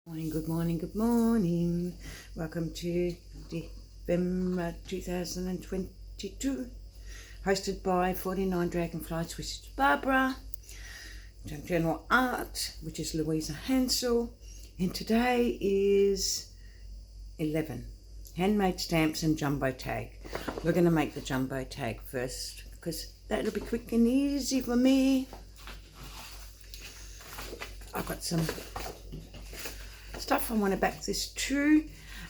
Morning, good morning, good morning. Welcome to December 2022. Hosted by 49 Dragonflies, which is Barbara. General Art, which is Louisa Hansel. And today is 11. Handmade stamps and jumbo tag. We're going to make the jumbo tag first because that'll be quick and easy for me. I've got some stuff I want to back this to.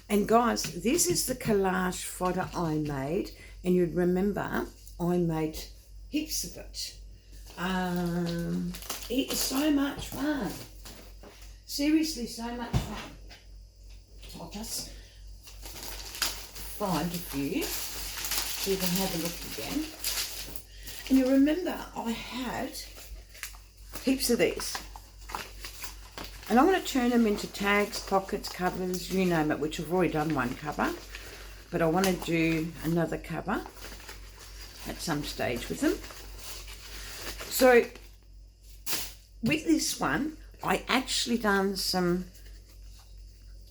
And guys, this is the collage photo I made, and you'd remember I made heaps of it. It is so much fun, seriously so much fun. I'll just find a few so you can have a look again. And you remember I had heaps of these. And I'm going to turn them into tags, pockets, covers, you name it, which I've already done one cover. But I want to do another cover at some stage with them. So with this one, I actually done some,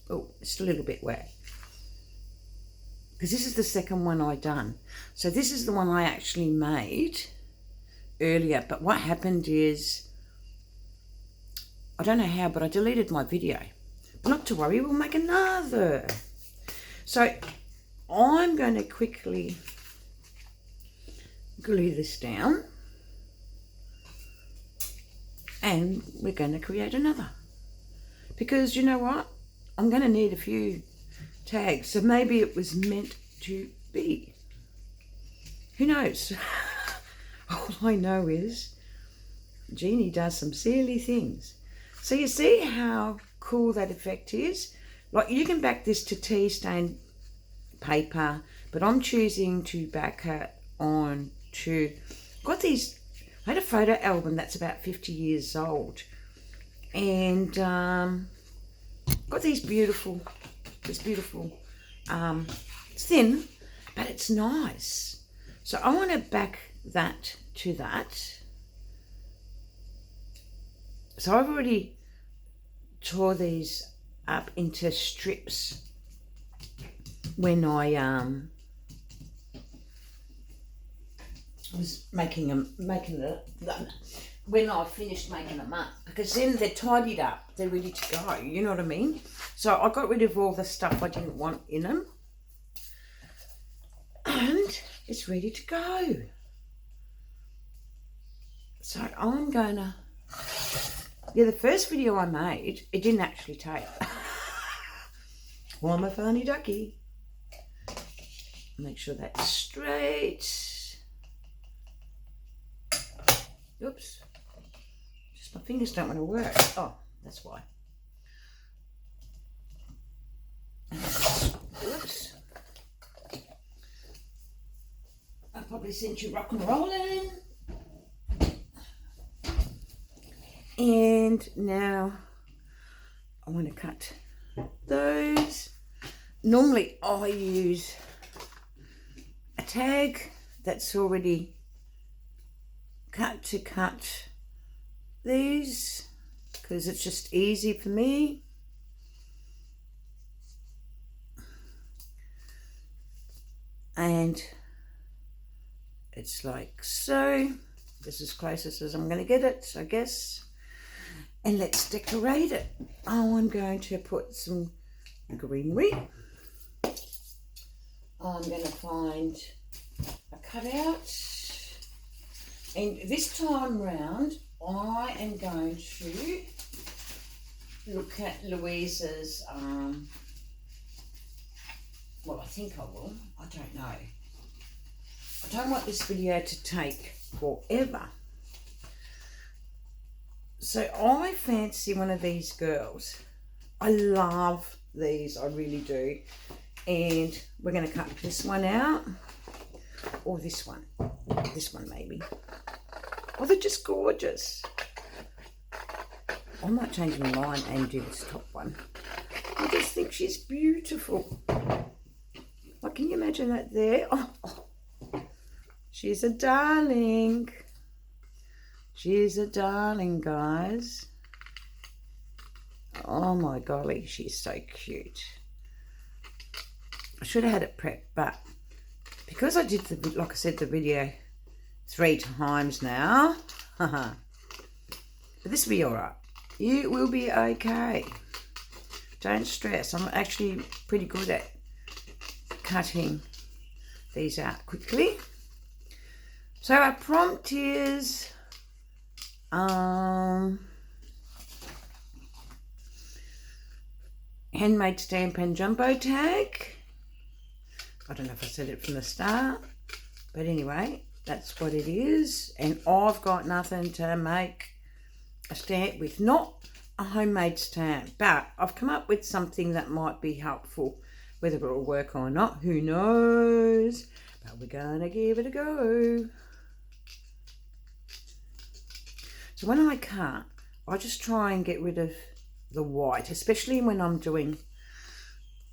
oh, it's a little bit wet. Because this is the second one I done. So this is the one I actually made earlier. But what happened is, I don't know how, but I deleted my video. But not to worry, we'll make another. So I'm going to quickly glue this down. And we're going to create another. Because you know what? I'm going to need a few tags. So maybe it was meant to be. Who knows? All I know is Jeannie does some silly things. So you see how cool that effect is? Like, you can back this to tea stain paper, but I'm choosing to back it on to, got these, I had a photo album that's about 50 years old, and got these beautiful, it's thin, but it's nice. So I want to back that to that. So I've already tore these up into strips when I was making when I finished making them up, because then they're tidied up, they're ready to go, you know what I mean? So I got rid of all the stuff I didn't want in them, and it's ready to go. So I'm gonna, yeah, the first video I made, it didn't actually tape. Well, I'm a funny ducky. Make sure that's straight. Oops. Just my fingers don't want to work. Oh, that's why. Oops. I probably sent you rock and rolling. And now I want to cut those. Normally I use a tag that's already cut to cut these, because it's just easy for me. And it's like so. This is closest as I'm going to get it, I guess. And let's decorate it. Oh, I'm going to put some greenery. I'm going to find a cutout. And this time round, I am going to look at Louisa's, well, I think I will. I don't know. I don't want this video to take forever. So I fancy one of these girls. I love these, I really do. And we're going to cut this one out, or this one maybe. Oh, they're just gorgeous. I might change my mind and do this top one. I just think she's beautiful. Like, can you imagine that there? Oh, she's a darling. She's a darling, guys. Oh my golly, she's so cute. I should have had it prepped, but because I did like I said, the video 3 times now, but this will be all right. You will be okay. Don't stress. I'm actually pretty good at cutting these out quickly. So our prompt is handmade stamp and jumbo tag. I don't know if I said it from the start, but anyway, that's what it is. And I've got nothing to make a stamp with, not a homemade stamp, but I've come up with something that might be helpful. Whether it will work or not, who knows, but we're gonna give it a go. So when I cut, I just try and get rid of the white, especially when I'm doing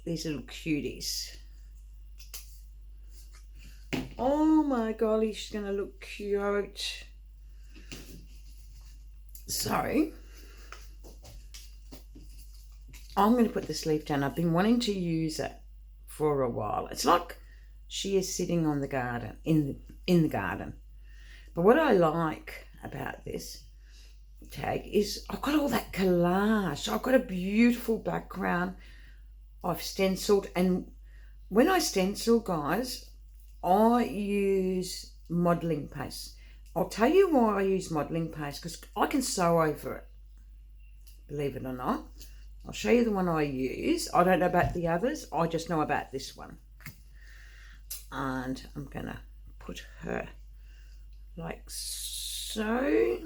these little cuties. Oh my golly, she's gonna look cute. So I'm going to put the sleeve down. I've been wanting to use it for a while. It's like she is sitting on the garden, in the garden. But what I like about this tag is I've got all that collage. I've got a beautiful background. I've stenciled, and when I stencil, guys, I use modelling paste. I'll tell you why I use modelling paste, because I can sew over it, believe it or not. I'll show you the one I use. I don't know about the others. I just know about this one. And I'm going to put her like so,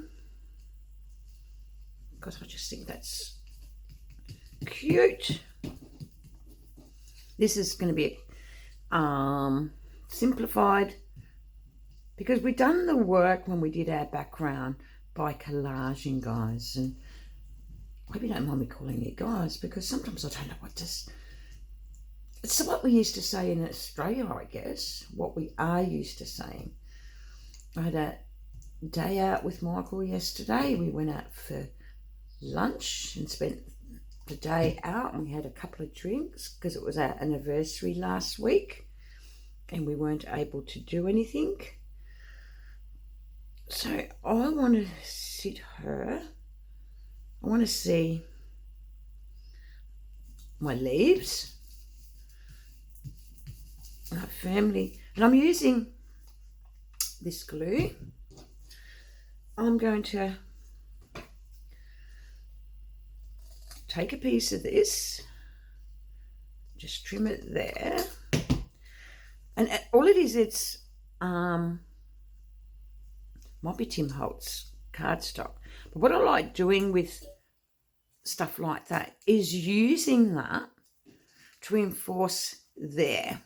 because I just think that's cute. This is going to be simplified, because we've done the work when we did our background by collaging, guys. And I hope you don't mind me calling you guys, because sometimes I don't know what to... It's what we used to say in Australia, I guess. What we are used to saying. I had a day out with Michael yesterday. We went out for lunch and spent the day out, and we had a couple of drinks because it was our anniversary last week and we weren't able to do anything. So I want to sit her. I want to see my leaves, my family, and I'm using this glue. I'm going to take a piece of this, just trim it there, and all it is, it's might be Tim Holtz cardstock, but what I like doing with stuff like that is using that to enforce there.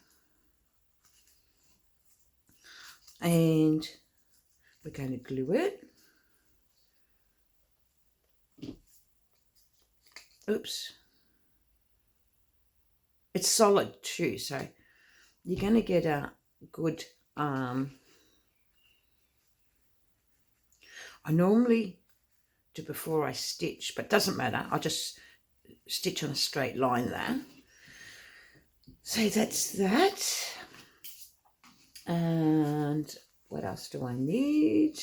And we're going to glue it. Oops. It's solid too, so you're going to get a good I normally do before I stitch, but doesn't matter. I just stitch on a straight line there. So that's that. And what else do I need?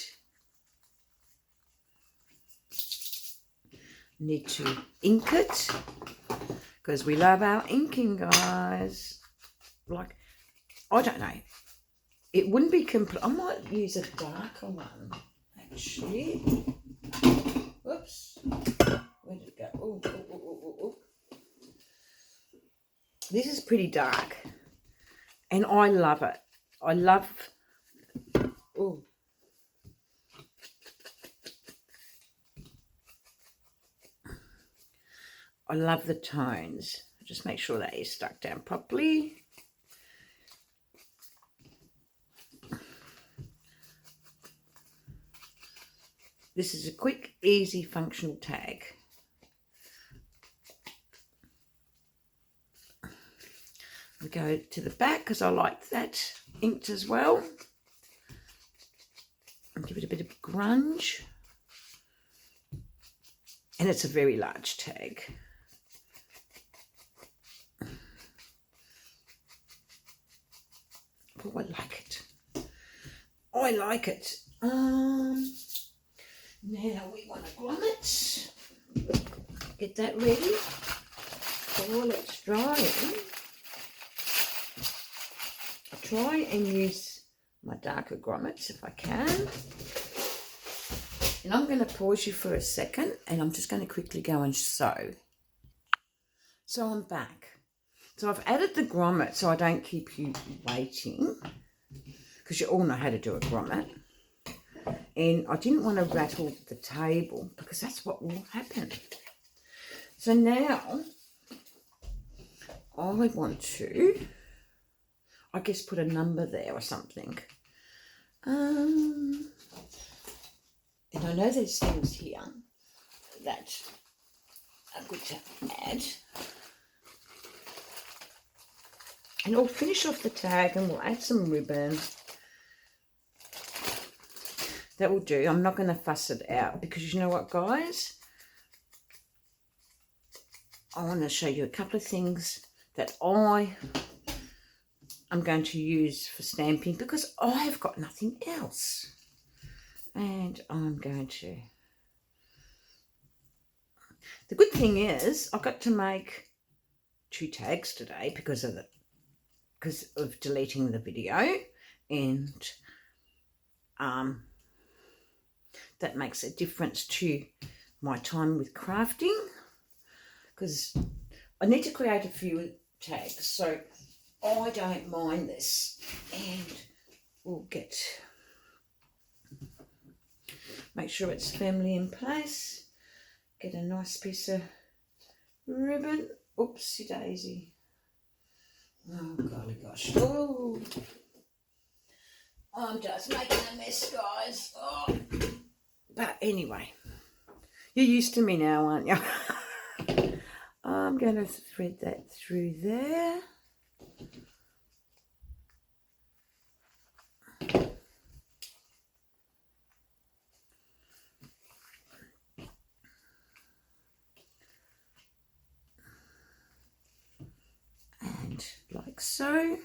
Need to ink it, because we love our inking, guys. Like, I don't know. It wouldn't be complete. I might use a darker one, actually. Whoops. Where did it go? Oh, oh, oh, oh, oh. This is pretty dark, and I love it. I love, oh, I love the tones. Just make sure that is stuck down properly. This is a quick, easy, functional tag. We go to the back because I like that inked as well. And give it a bit of grunge. And it's a very large tag. Oh, I like it. I like it. Now we want to grommet. Get that ready. While it's drying, I try and use my darker grommets if I can. And I'm going to pause you for a second, and I'm just going to quickly go and sew. So I'm back. So I've added the grommet so I don't keep you waiting, because you all know how to do a grommet. And I didn't want to rattle the table because that's what will happen. So now I want to, I guess, put a number there or something. And I know there's things here that are good to add. And I'll finish off the tag and we'll add some ribbon. That will do. I'm not going to fuss it out because you know what, guys? I want to show you a couple of things that I'm going to use for stamping because I've got nothing else. And I'm going to... The good thing is I got to make 2 tags today because of deleting the video, and that makes a difference to my time with crafting because I need to create a few tags, so I don't mind this. And we'll make sure it's firmly in place, get a nice piece of ribbon. Oopsie daisy. Oh golly gosh. Oh, I'm just making a mess, guys. Oh. But anyway, you're used to me now, aren't you? I'm going to thread that through there. And like so.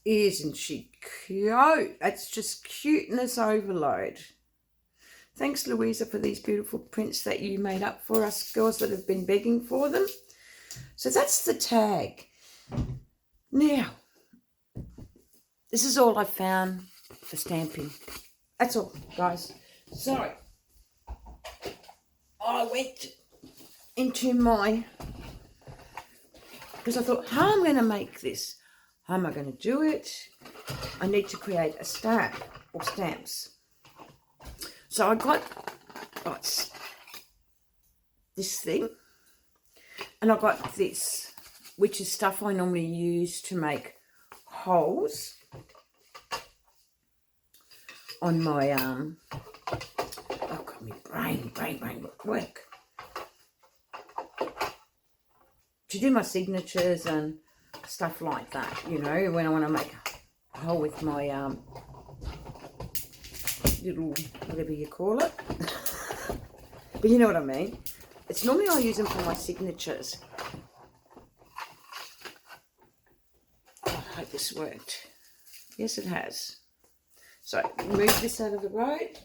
Isn't she cute? That's just cuteness overload. Thanks, Louisa, for these beautiful prints that you made up for us girls that have been begging for them. So that's the tag. Now, this is all I found for stamping. That's all, guys. So, I went into my... Because I thought, how am I going to make this? How am I going to do it? I need to create a stamp or stamps. So I got this thing, and I got this, which is stuff I normally use to make holes on my oh god, my brain work to do my signatures and stuff like that, you know, when I want to make a hole with my little, whatever you call it. But you know what I mean. It's normally I use them for my signatures. Oh, I hope this worked. Yes, it has. So move this out of the road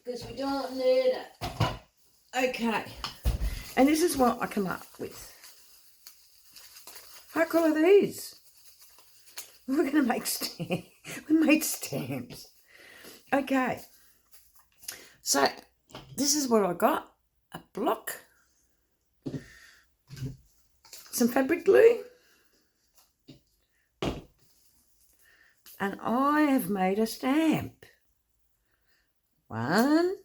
because we don't need it. Okay, and this is what I come up with. How cool are these? We're going to make stamps. We made stamps. Okay. So, this is what I got. A block. Some fabric glue. And I have made a stamp. One.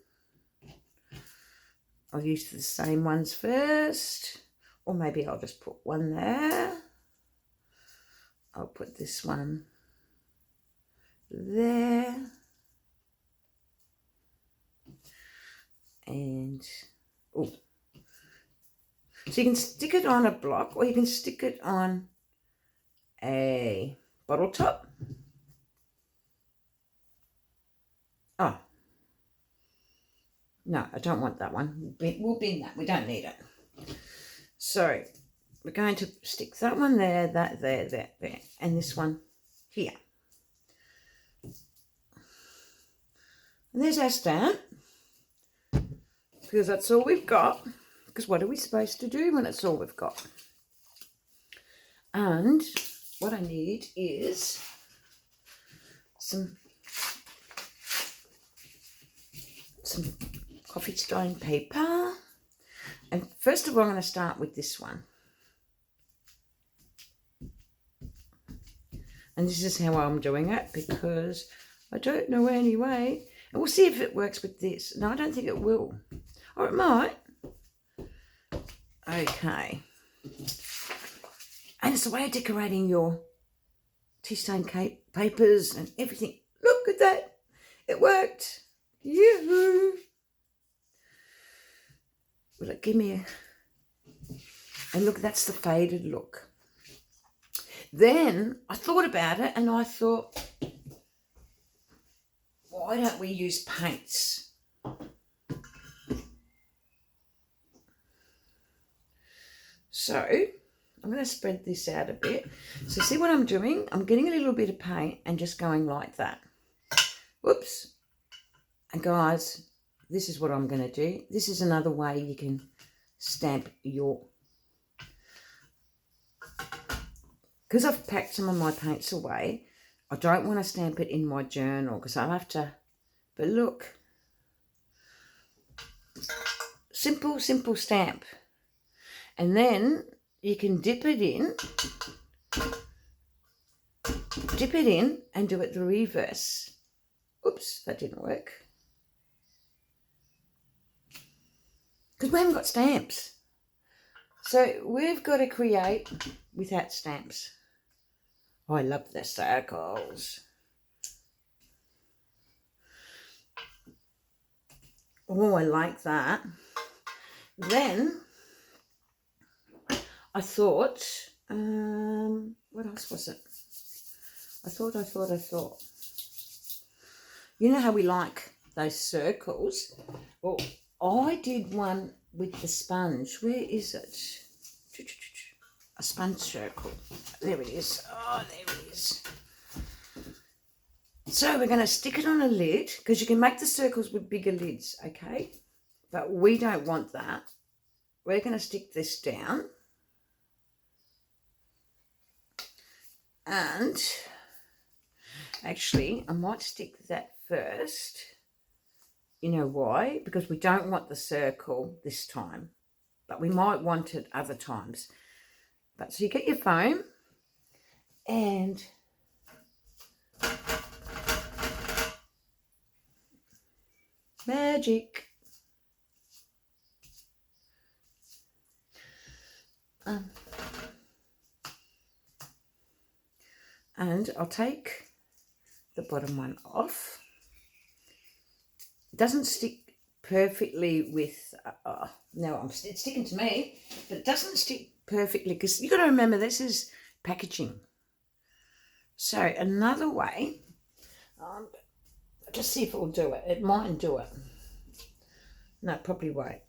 I'll use the same ones first. Or maybe I'll just put one there. I'll put this one there. And, oh. So you can stick it on a block or you can stick it on a bottle top. Oh. No, I don't want that one. We'll bin that. We don't need it. So we're going to stick that one there, that there, and this one here. And there's our stamp, because that's all we've got. Because what are we supposed to do when it's all we've got? And what I need is some coffee stain paper. And first of all, I'm going to start with this one. And this is how I'm doing it, because I don't know anyway. And we'll see if it works with this. No, I don't think it will. Or it might. Okay. And it's a way of decorating your tea stain papers and everything. Look at that. It worked. Yoo-hoo. Will it give me a... And look, that's the faded look. Then I thought about it and I thought, why don't we use paints? So I'm going to spread this out a bit. So see what I'm doing? I'm getting a little bit of paint and just going like that. Whoops. And guys, this is what I'm going to do. This is another way you can stamp your... Because I've packed some of my paints away, I don't want to stamp it in my journal because I'll have to... But look. Simple, simple stamp. And then you can dip it in and do it the reverse. Oops, that didn't work. Because we haven't got stamps. So we've got to create without stamps. Oh, I love the circles. Oh, I like that. Then I thought, what else was it? I thought. You know how we like those circles? Well, I did one with the sponge. Where is it? A sponge circle. There it is. Oh, there it is. So we're going to stick it on a lid, because you can make the circles with bigger lids, okay? But we don't want that. We're going to stick this down. And actually, I might stick that first. You know why? Because we don't want the circle this time, but we might want it other times. But so you get your foam and magic. And I'll take the bottom one off. It doesn't stick perfectly with, no, it's sticking to me, but it doesn't stick perfectly because you've got to remember this is packaging. So another way, just see if it will do it. It mightn't do it. No, it probably won't.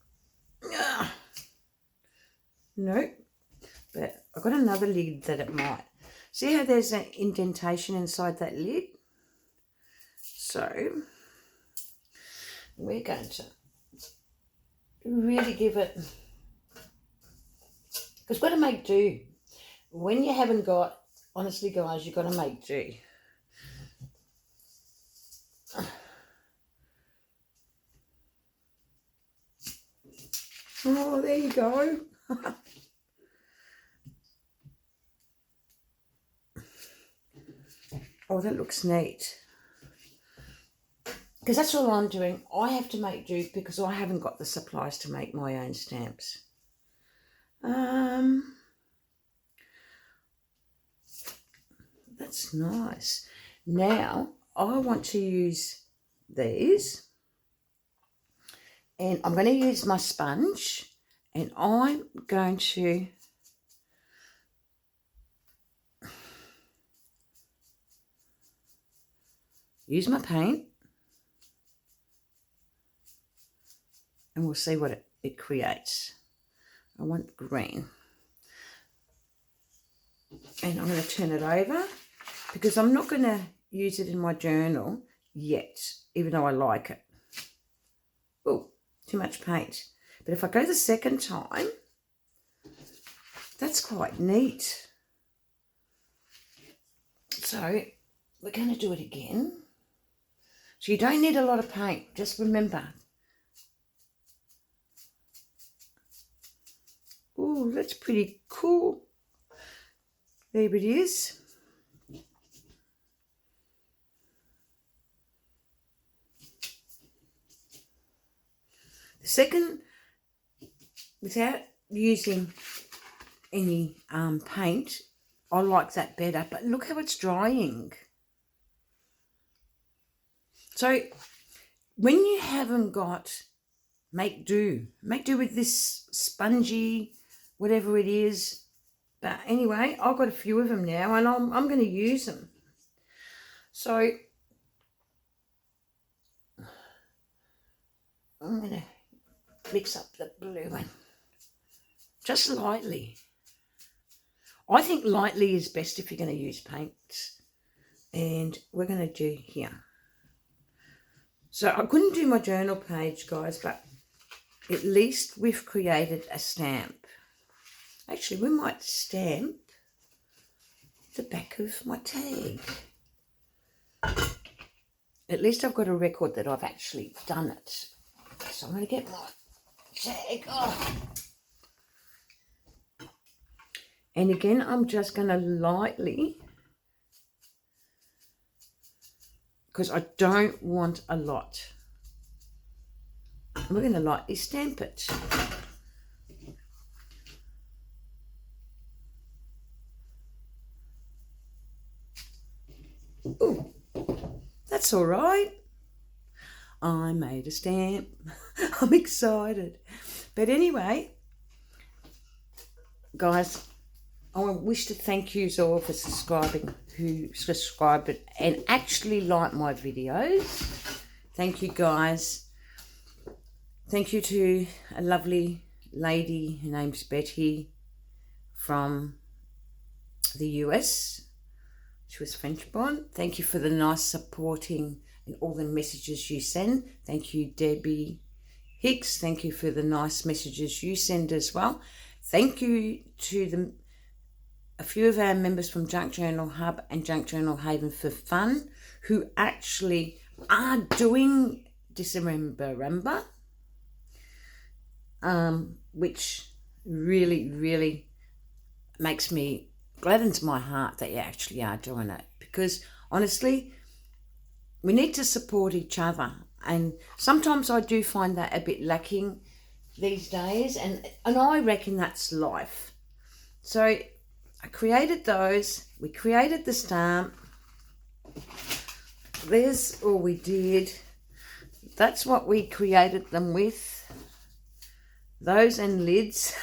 Nope. But I've got another lid that it might. See how there's an indentation inside that lid? So we're going to really give it, because we've got to make do. When you haven't got, honestly guys, you've got to make do. Oh, there you go. Oh, that looks neat. Because that's all I'm doing. I have to make do because I haven't got the supplies to make my own stamps. That's nice. Now, I want to use these. And I'm going to use my sponge. And I'm going to use my paint. And we'll see what it creates. I want green. And I'm going to turn it over because I'm not going to use it in my journal yet, even though I like it. Oh, too much paint. But if I go the second time, that's quite neat. So we're going to do it again. So you don't need a lot of paint. Just remember. Oh, that's pretty cool. There it is. The second, without using any paint, I like that better. But look how it's drying. So when you haven't got, make do with this spongy, whatever it is. But anyway, I've got a few of them now, and I'm going to use them. So I'm going to mix up the blue one just lightly. I think lightly is best if you're going to use paints. And we're going to do here. So I couldn't do my journal page, guys, but at least we've created a stamp. Actually, we might stamp the back of my tag. At least I've got a record that I've actually done it. So I'm going to get my tag off. And again, I'm just going to lightly, because I don't want a lot. And we're going to lightly stamp it. Oh, that's all right. I made a stamp. I'm excited. But anyway, guys, I wish to thank you all for subscribing, who subscribed and actually like my videos. Thank you, guys. Thank you to a lovely lady, her name's Betty, from the US. She was French born. Thank you for the nice supporting and all the messages you send. Thank you, Debbie Hicks. Thank you for the nice messages you send as well. Thank you to a few of our members from Junk Journal Hub and Junk Journal Haven for Fun, who actually are doing December, which really, really makes me, gladdens my heart that you actually are doing it, because honestly, we need to support each other, and sometimes I do find that a bit lacking these days, and I reckon that's life. So I created those, we created the stamp, there's all we did, that's what we created them with, those and lids.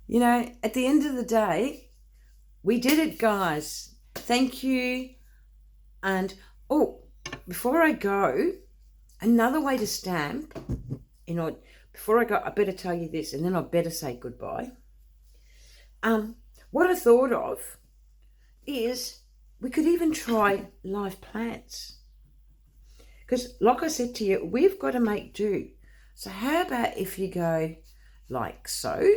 You know, at the end of the day, we did it, guys. Thank you. And, oh, before I go, another way to stamp, you know, before I go, I better tell you this, and then I better say goodbye. What I thought of is we could even try live plants. Because, like I said to you, we've got to make do. So how about if you go like so?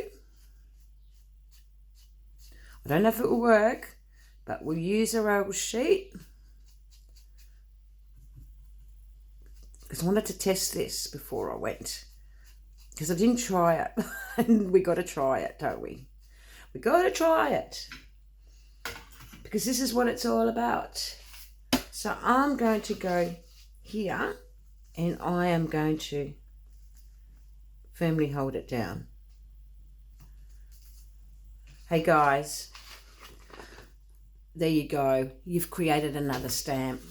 I don't know if it will work, but we'll use our old sheet. Because I wanted to test this before I went. Because I didn't try it. And we got to try it, don't we? We got to try it. Because this is what it's all about. So I'm going to go here. And I am going to firmly hold it down. Hey guys, there you go. You've created another stamp.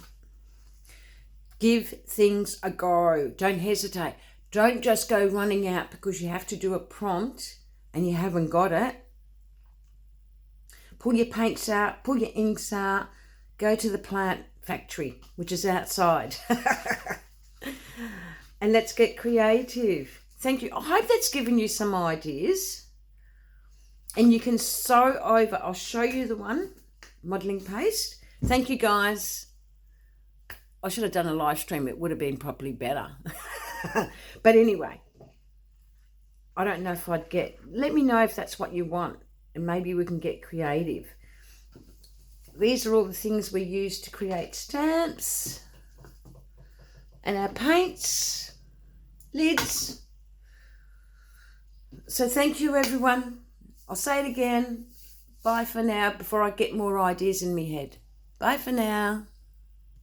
Give things a go. Don't hesitate. Don't just go running out because you have to do a prompt and you haven't got it. Pull your paints out, pull your inks out, go to the plant factory, which is outside. And let's get creative. Thank you. I hope that's given you some ideas. And you can sew over. I'll show you the one, modelling paste. Thank you, guys. I should have done a live stream. It would have been probably better. But anyway, I don't know if I'd get... Let me know if that's what you want. And maybe we can get creative. These are all the things we use to create stamps. And our paints. Lids. So thank you, everyone. I'll say it again. Bye for now before I get more ideas in my head. Bye for now.